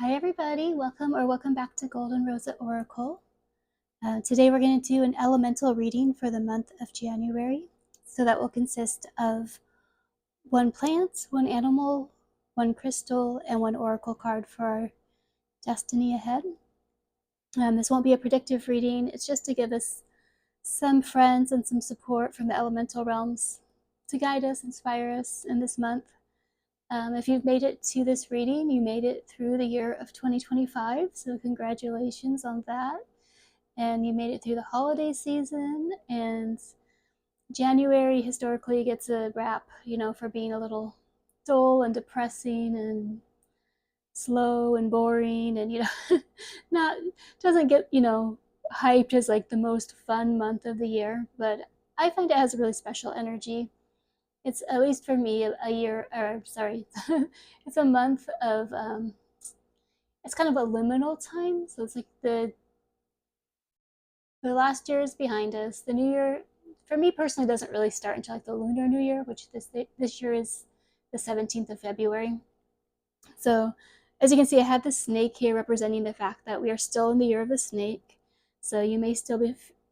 Hi everybody, welcome back to Golden Rosa Oracle. Today we're going to do an elemental reading for the month of January. So that will consist of one plant, one animal, one crystal, and one oracle card for our destiny ahead. This won't be a predictive reading, it's just to give us some friends and some support from the elemental realms to guide us, inspire us in this month. If you've made it to this reading, you made it through the year of 2025, so congratulations on that. And you made it through the holiday season, and January historically gets a rap, for being a little dull and depressing and slow and boring and, not, doesn't get, hyped as like the most fun month of the year, but I find it has a really special energy. It's, at least for me, a year, or sorry, it's a month of, it's kind of a liminal time. So it's like the last year is behind us. The new year, for me personally, doesn't really start until like the Lunar New Year, which this year is the 17th of February. So as you can see, I have the snake here representing the fact that we are still in the year of the snake. So you may still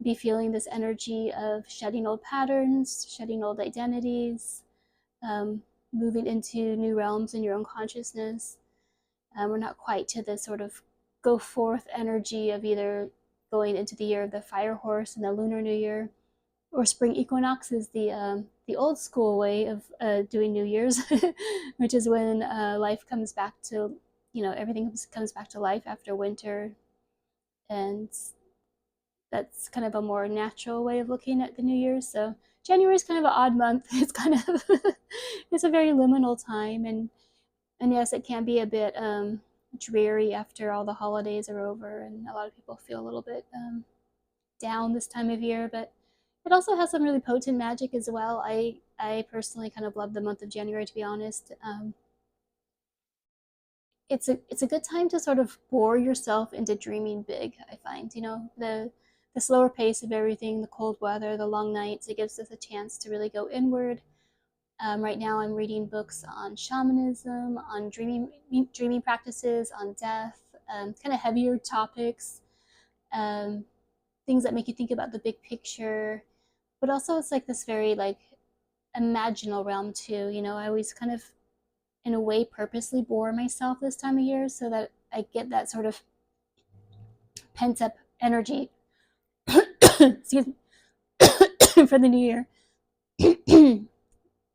be feeling this energy of shedding old patterns, shedding old identities, moving into new realms in your own consciousness. We're not quite to the sort of go forth energy of either going into the year of the fire horse and the Lunar New Year, or spring equinox is the old school way of doing New Year's, which is when life comes back to, everything comes back to life after winter, and that's kind of a more natural way of looking at the New Year's. So January is kind of an odd month. It's kind of it's a very liminal time, and yes, it can be a bit dreary after all the holidays are over, and a lot of people feel a little bit down this time of year. But it also has some really potent magic as well. I personally kind of love the month of January, to be honest. It's a good time to sort of bore yourself into dreaming big. I find, the slower pace of everything, the cold weather, the long nights, it gives us a chance to really go inward. Right now, I'm reading books on shamanism, on dreaming practices, on death, kind of heavier topics, um, things that make you think about the big picture. But also, it's like this very like imaginal realm too. I always kind of, in a way, purposely bore myself this time of year so that I get that sort of pent up energy. Excuse me. For the new year. Oh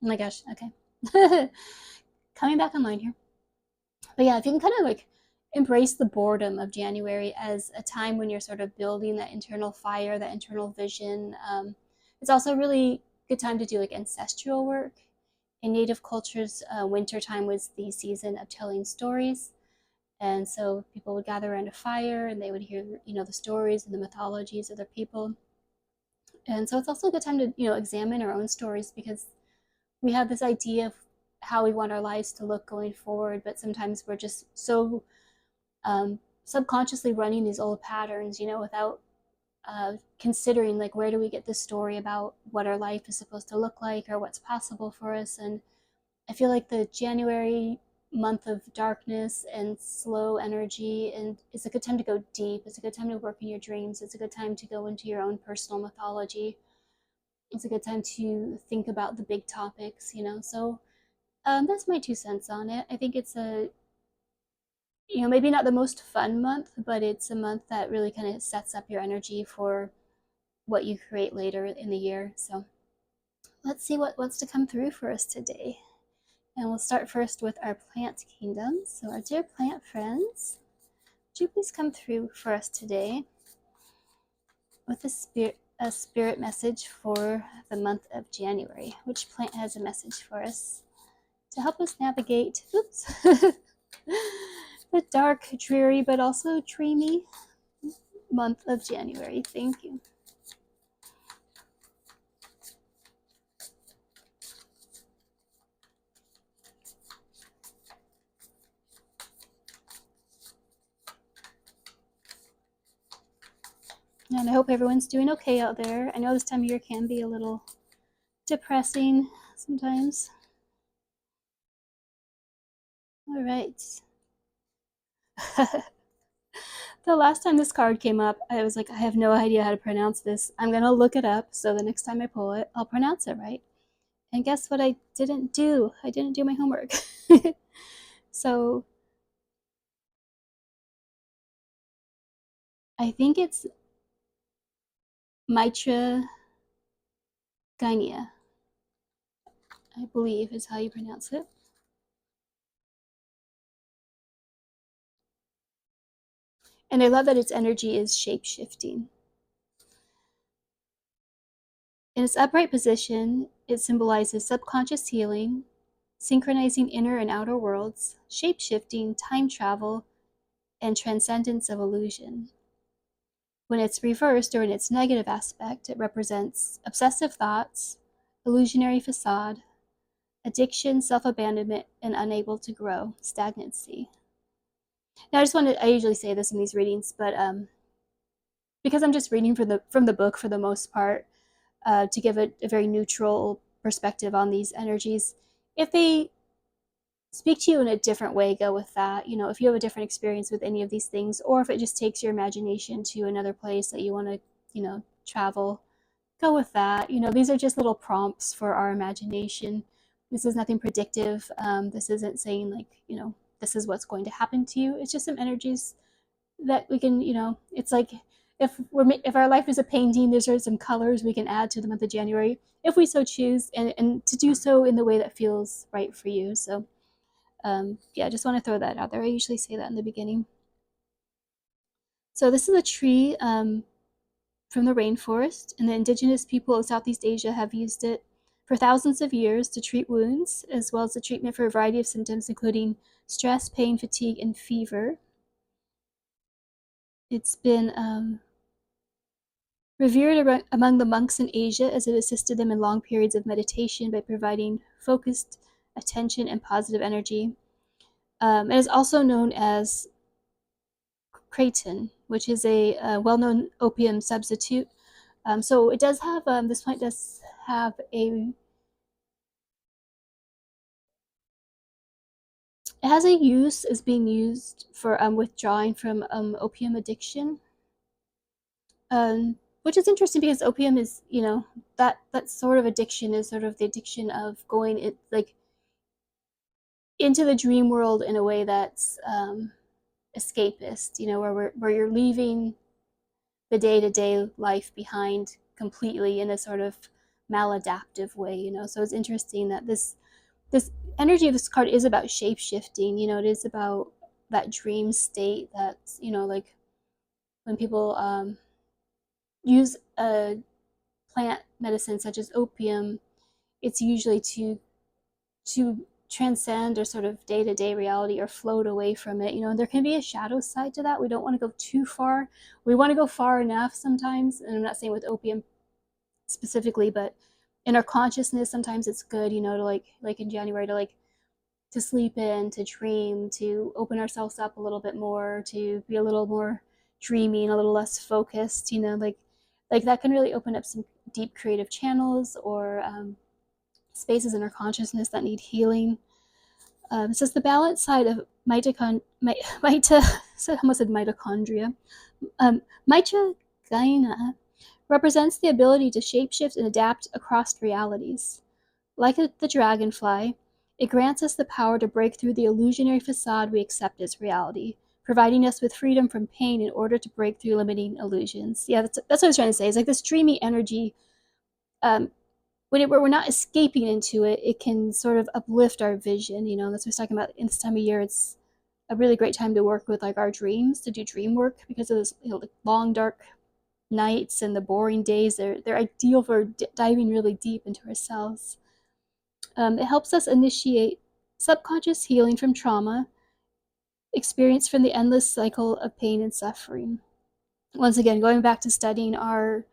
my gosh. Okay. Coming back online here. But yeah, if you can kind of like embrace the boredom of January as a time when you're sort of building that internal fire, that internal vision. It's also a really good time to do like ancestral work. In Native cultures, winter time was the season of telling stories. And so people would gather around a fire and they would hear, the stories and the mythologies of their people. And so it's also a good time to, examine our own stories, because we have this idea of how we want our lives to look going forward, but sometimes we're just so subconsciously running these old patterns, without considering like, where do we get this story about what our life is supposed to look like or what's possible for us. And I feel like the January month of darkness and slow energy, and it's a good time to go deep. It's a good time to work in your dreams. It's a good time to go into your own personal mythology. It's a good time to think about the big topics, So that's my 2 cents on it. I think it's a, maybe not the most fun month, but it's a month that really kind of sets up your energy for what you create later in the year. So let's see what's to come through for us today. And we'll start first with our plant kingdom. So our dear plant friends, would you please come through for us today with a spirit message for the month of January? Which plant has a message for us to help us navigate, the dark, dreary, but also dreamy month of January? Thank you. And I hope everyone's doing okay out there. I know this time of year can be a little depressing sometimes. All right. The last time this card came up, I was like, I have no idea how to pronounce this. I'm going to look it up so the next time I pull it, I'll pronounce it right. And guess what I didn't do? I didn't do my homework. So I think it's Mitra Gainia, I believe is how you pronounce it. And I love that its energy is shape shifting. In its upright position, it symbolizes subconscious healing, synchronizing inner and outer worlds, shape shifting, time travel, and transcendence of illusion. When it's reversed or in its negative aspect, it represents obsessive thoughts, illusionary facade, addiction, self abandonment, and unable to grow, stagnancy. Now, I usually say this in these readings, but because I'm just reading from the book for the most part, to give a very neutral perspective on these energies, if they speak to you in a different way, go with that. You know, if you have a different experience with any of these things, or if it just takes your imagination to another place that you want to, travel, go with that. You know, these are just little prompts for our imagination. This is nothing predictive. This isn't saying, like, this is what's going to happen to you. It's just some energies that we can, it's like if our life is a painting, there's some colors we can add to the month of January if we so choose, and to do so in the way that feels right for you. So yeah, I just want to throw that out there. I usually say that in the beginning. So this is a tree from the rainforest, and the indigenous people of Southeast Asia have used it for thousands of years to treat wounds, as well as the treatment for a variety of symptoms, including stress, pain, fatigue, and fever. It's been revered among the monks in Asia as it assisted them in long periods of meditation by providing focused attention and positive energy. It is also known as kraton, which is a well-known opium substitute. So it does have, this plant does have it has a use as being used for withdrawing from opium addiction, which is interesting because opium is, that sort of addiction is sort of the addiction of going like into the dream world in a way that's escapist, where you're leaving the day-to-day life behind completely in a sort of maladaptive way, so it's interesting that this energy of this card is about shape shifting. It is about that dream state that's, like when people use a plant medicine such as opium, it's usually to transcend or sort of day-to-day reality or float away from it. There can be a shadow side to that. We don't want to go too far. We want to go far enough sometimes, and I'm not saying with opium specifically, but in our consciousness sometimes it's good, to like in January, to sleep in, to dream, to open ourselves up a little bit more, to be a little more dreaming, a little less focused, like that can really open up some deep creative channels or spaces in our consciousness that need healing. It says the balance side of I almost said mitochondria. Mitra Gaina represents the ability to shapeshift and adapt across realities. Like the dragonfly, it grants us the power to break through the illusionary facade we accept as reality, providing us with freedom from pain in order to break through limiting illusions. Yeah, that's what I was trying to say. It's like this dreamy energy. When we're not escaping into it, it can sort of uplift our vision. That's what I was talking about. In this time of year, it's a really great time to work with like our dreams, to do dream work because of this, the long dark nights and the boring days. They're ideal for diving really deep into ourselves. It helps us initiate subconscious healing from trauma experienced from the endless cycle of pain and suffering. Once again, going back to studying our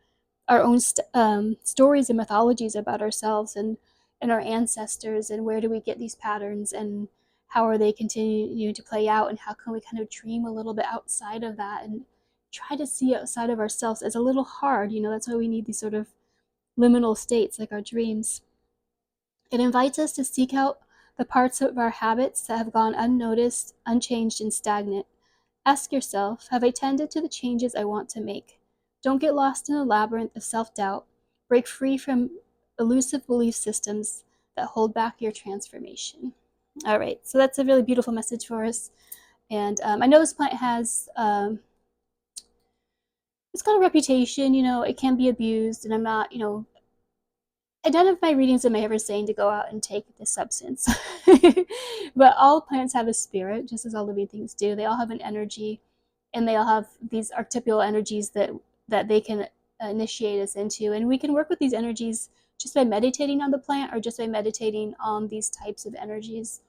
own stories and mythologies about ourselves and our ancestors, and where do we get these patterns, and how are they continuing to play out, and how can we kind of dream a little bit outside of that and try to see outside of ourselves. It's a little hard, that's why we need these sort of liminal states like our dreams. It invites us to seek out the parts of our habits that have gone unnoticed, unchanged, and stagnant, Ask yourself, have I tended to the changes I want to make? Don't get lost in a labyrinth of self doubt. Break free from elusive belief systems that hold back your transformation. All right, so that's a really beautiful message for us. And I know this plant has, it's got a reputation, it can be abused, and I'm not, none of my readings am I ever saying to go out and take this substance. But all plants have a spirit, just as all living things do. They all have an energy, and they all have these archetypal energies that they can initiate us into. And we can work with these energies just by meditating on the plant, or just by meditating on these types of energies,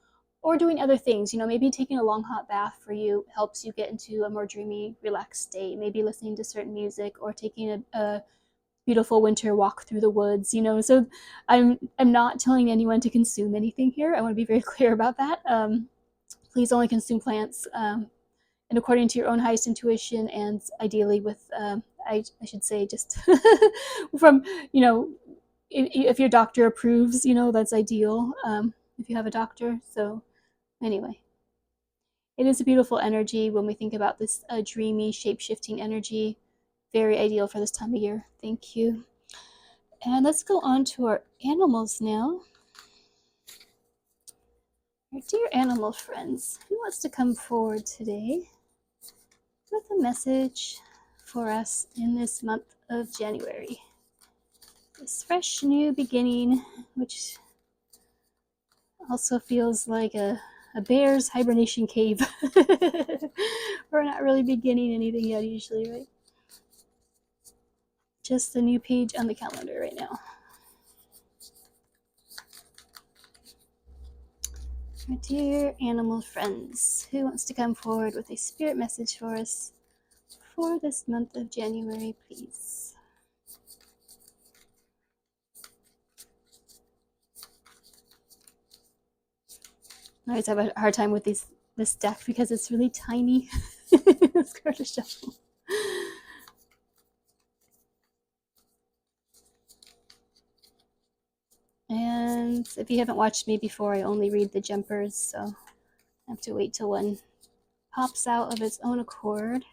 or doing other things. Maybe taking a long hot bath for you helps you get into a more dreamy, relaxed state. Maybe listening to certain music, or taking a beautiful winter walk through the woods. So I'm not telling anyone to consume anything here. I want to be very clear about that. Please only consume plants, and according to your own highest intuition, and ideally with I should say, just from, if your doctor approves, that's ideal, if you have a doctor. So anyway, it is a beautiful energy when we think about this dreamy, shape-shifting energy. Very ideal for this time of year. Thank you. And let's go on to our animals now. Our dear animal friends, who wants to come forward today with a message for us in this month of January? This fresh new beginning, which also feels like a bear's hibernation cave. We're not really beginning anything yet, usually, right? Just a new page on the calendar right now. My dear animal friends, who wants to come forward with a spirit message for us for this month of January, please? I always have a hard time with this deck because it's really tiny. It's hard to shuffle. And if you haven't watched me before, I only read the jumpers, so I have to wait till one pops out of its own accord.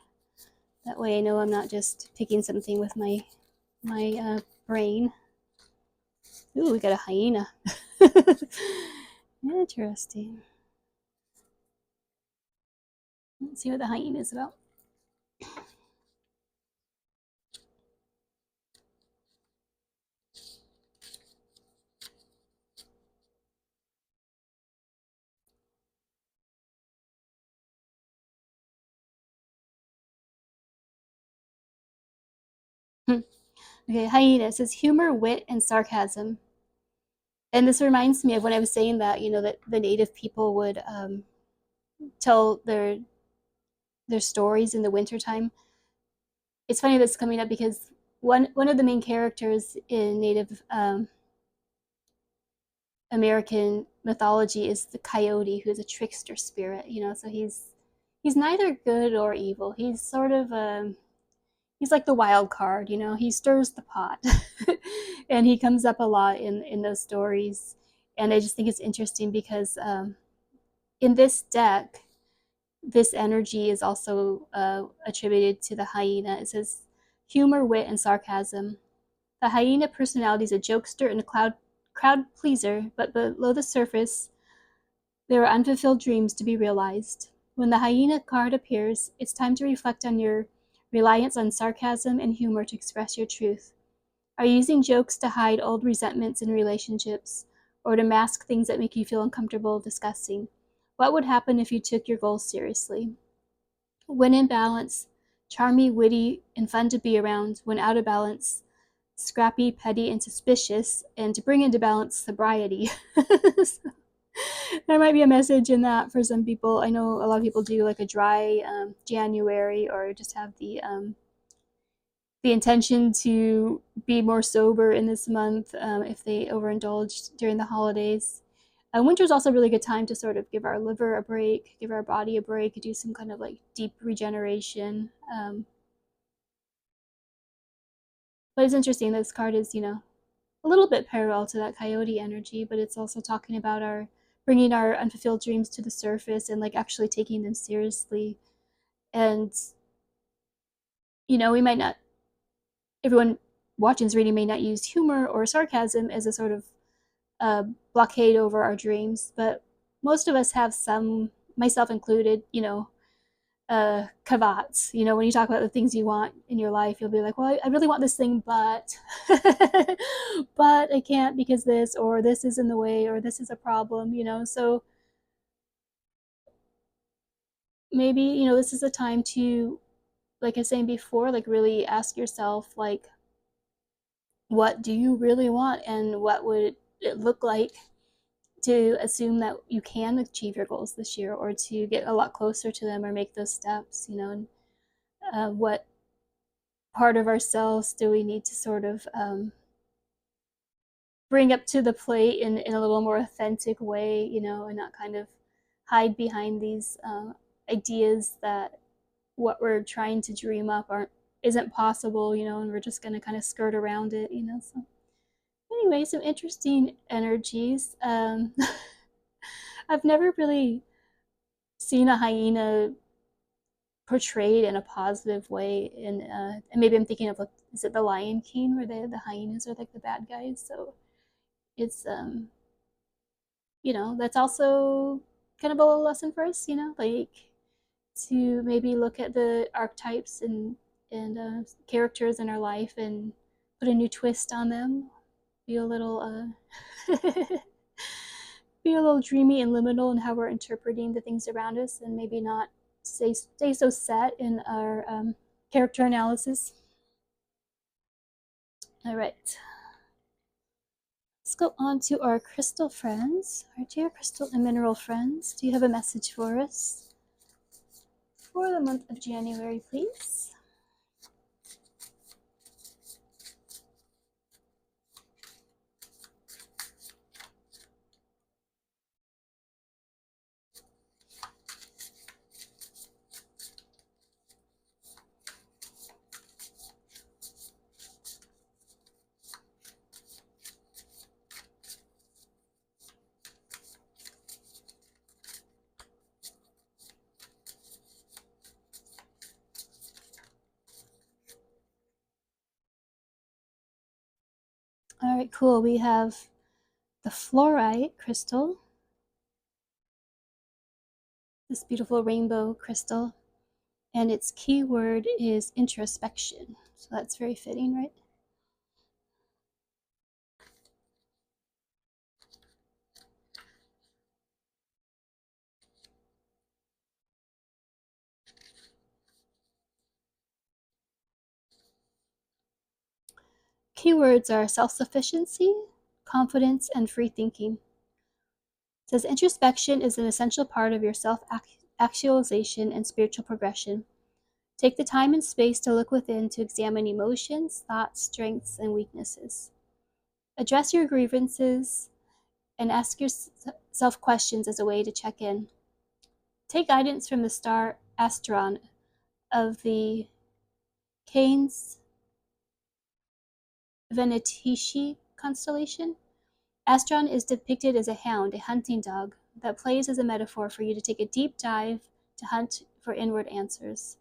That way I know I'm not just picking something with my brain. Ooh, we got a hyena. Interesting. Let's see what the hyena is about. Okay, hyena says humor, wit, and sarcasm. And this reminds me of when I was saying that, that the native people would tell their stories in the wintertime. It's funny that's coming up because one of the main characters in Native American mythology is the coyote, who is a trickster spirit. So he's neither good or evil. He's sort of he's like the wild card. He stirs the pot, and he comes up a lot in those stories. And I just think it's interesting because in this deck, this energy is also attributed to the hyena. It says humor, wit, and sarcasm. The hyena personality is a jokester and a crowd pleaser, but below the surface, there are unfulfilled dreams to be realized. When the hyena card appears, it's time to reflect on your reliance on sarcasm and humor to express your truth. Are you using jokes to hide old resentments in relationships, or to mask things that make you feel uncomfortable discussing? What would happen if you took your goals seriously? When in balance, charmy, witty, and fun to be around. When out of balance, scrappy, petty, and suspicious. And to bring into balance, sobriety. So, there might be a message in that for some people. I know a lot of people do like a dry January, or just have the intention to be more sober in this month if they overindulged during the holidays. Winter is also a really good time to sort of give our liver a break, give our body a break, do some kind of like deep regeneration. But it's interesting that this card is, a little bit parallel to that coyote energy, but it's also talking about our bringing our unfulfilled dreams to the surface and like actually taking them seriously. And, we might not, everyone watching this reading may not use humor or sarcasm as a sort of blockade over our dreams, but most of us have some, myself included, kavats. When you talk about the things you want in your life, you'll be like, well, I really want this thing, but but I can't because this, or this is in the way, or this is a problem, so maybe, this is a time to, like I was saying before, like really ask yourself, like, what do you really want, and what would it look like to assume that you can achieve your goals this year, or to get a lot closer to them, or make those steps, and what part of ourselves do we need to sort of bring up to the plate in a little more authentic way, and not kind of hide behind these ideas that what we're trying to dream up isn't possible, and we're just going to kind of skirt around it, so anyway, some interesting energies. I've never really seen a hyena portrayed in a positive way, and maybe I'm thinking of, like, is it the Lion King, where the hyenas are like the bad guys? So it's that's also kind of a little lesson for us, like to maybe look at the archetypes and characters in our life and put a new twist on them, be a little be a little dreamy and liminal in how we're interpreting the things around us, and maybe not stay so set in our character analysis. All right, let's go on to our crystal friends, our dear crystal and mineral friends. Do you have a message for us for the month of January, please? All right, cool. We have the fluorite crystal, this beautiful rainbow crystal, and its keyword is introspection. So that's very fitting, right? Keywords are self-sufficiency, confidence, and free thinking. It says introspection is an essential part of your self-actualization and spiritual progression. Take the time and space to look within to examine emotions, thoughts, strengths, and weaknesses. Address your grievances and ask yourself questions as a way to check in. Take guidance from the star Astron of the Canes Venatici constellation. Astron is depicted as a hound, a hunting dog, that plays as a metaphor for you to take a deep dive to hunt for inward answers.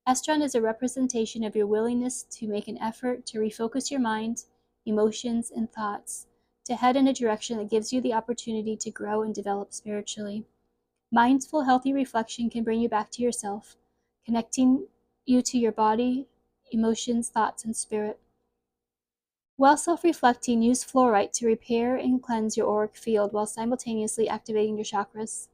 Astron is a representation of your willingness to make an effort to refocus your mind, emotions, and thoughts to head in a direction that gives you the opportunity to grow and develop spiritually. Mindful, healthy reflection can bring you back to yourself, connecting you to your body, emotions, thoughts, and spirit. While self-reflecting, use fluorite to repair and cleanse your auric field while simultaneously activating your chakras.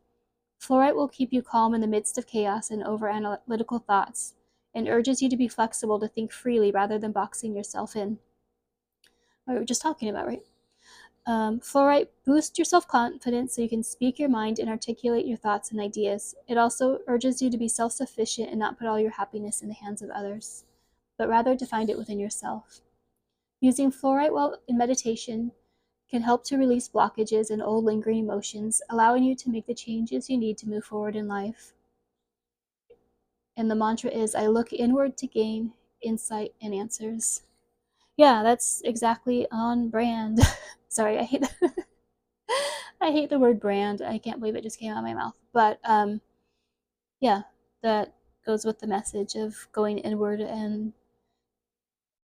Fluorite will keep you calm in the midst of chaos and over-analytical thoughts, and urges you to be flexible to think freely rather than boxing yourself in. What we were just talking about, right? Fluorite boosts your self-confidence so you can speak your mind and articulate your thoughts and ideas. It also urges you to be self-sufficient and not put all your happiness in the hands of others, but rather to find it within yourself. Using fluorite while in meditation can help to release blockages and old lingering emotions, allowing you to make the changes you need to move forward in life. And the mantra is, I look inward to gain insight and answers. Yeah, that's exactly on brand. Sorry, I hate the word brand. I can't believe it just came out of my mouth. But yeah, that goes with the message of going inward and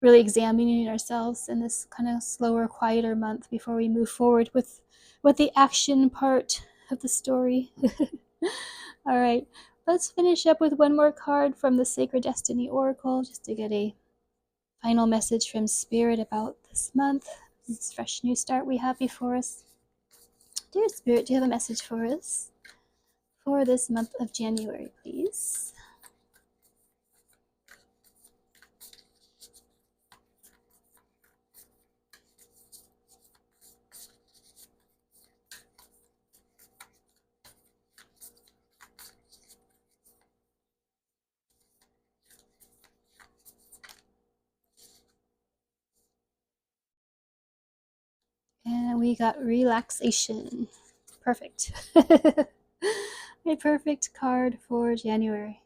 really examining ourselves in this kind of slower, quieter month before we move forward with the action part of the story. All right, let's finish up with one more card from the Sacred Destiny Oracle just to get a final message from Spirit about this month, this fresh new start we have before us. Dear Spirit, do you have a message for us for this month of January, please? And we got relaxation. Perfect. A perfect card for January.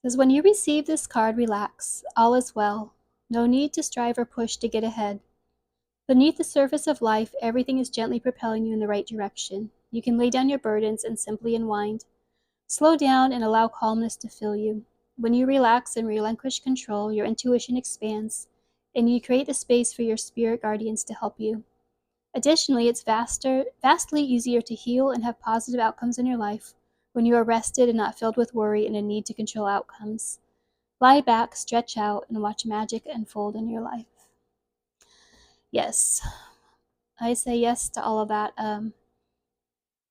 Because when you receive this card, relax. All is well. No need to strive or push to get ahead. Beneath the surface of life, everything is gently propelling you in the right direction. You can lay down your burdens and simply unwind. Slow down and allow calmness to fill you. When you relax and relinquish control, your intuition expands, and you create the space for your spirit guardians to help you. Additionally, it's vastly easier to heal and have positive outcomes in your life when you are rested and not filled with worry and a need to control outcomes. Lie back, stretch out, and watch magic unfold in your life. Yes, I say yes to all of that.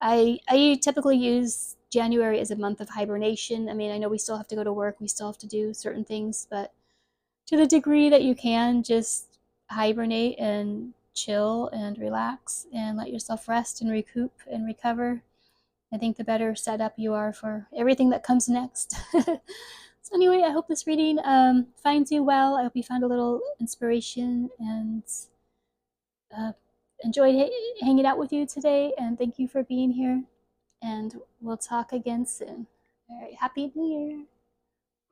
I typically use January as a month of hibernation. I mean, I know we still have to go to work, we still have to do certain things, but to the degree that you can, just hibernate and chill and relax and let yourself rest and recoup and recover. I think the better set up you are for everything that comes next. So anyway, I hope this reading finds you well. I hope you found a little inspiration and uh, enjoyed hanging out with you today. And thank you for being here. And we'll talk again soon. All right, Happy New Year.